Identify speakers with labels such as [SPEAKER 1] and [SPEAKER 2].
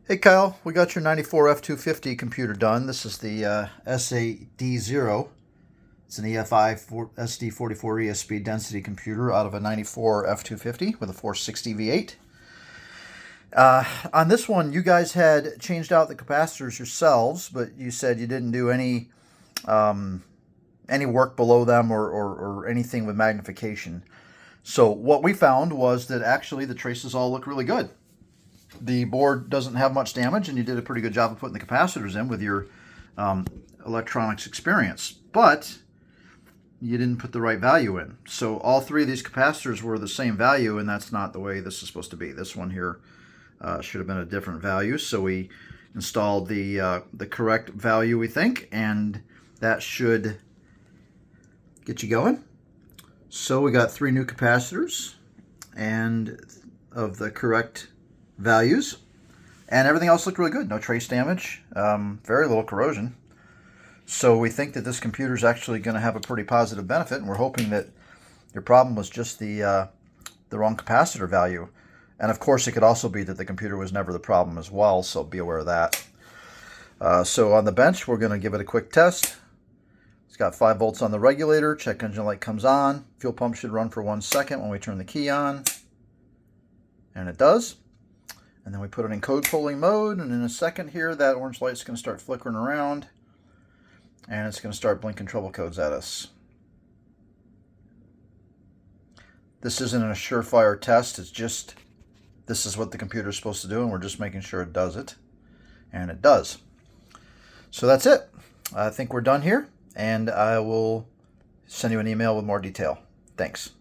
[SPEAKER 1] Hey Kyle, we got your 94 F250 computer done. This is the SAD0. It's an EFI SD44 ESP density computer out of a 94 F250 with a 460 V8. On this one, you guys had changed out the capacitors yourselves, but you said you didn't do any work below them or anything with magnification. So what we found was that actually the traces all look really good. The board doesn't have much damage, and you did a pretty good job of putting the capacitors in with your electronics experience, but you didn't put the right value in. So all three of these capacitors were the same value, and that's not the way this is supposed to be. This one here should have been a different value, so we installed the correct value, we think, and that should get you going. So we got three new capacitors and of the correct values, and everything else looked really good. No trace damage, very little corrosion. So we think that this computer is actually going to have a pretty positive benefit, and we're hoping that your problem was just the wrong capacitor value. And of course, it could also be that the computer was never the problem as well, so be aware of that. So on the bench, we're going to give it a quick test. It's got 5 volts on the regulator. Check engine light comes on. Fuel pump should run for 1 second when we turn the key on, and it does. And then we put it in code polling mode, and in a second here, that orange light's going to start flickering around, and it's going to start blinking trouble codes at us. This isn't a surefire test. It's just, this is what the computer's supposed to do, and we're just making sure it does it. And it does. So that's it. I think we're done here, and I will send you an email with more detail. Thanks.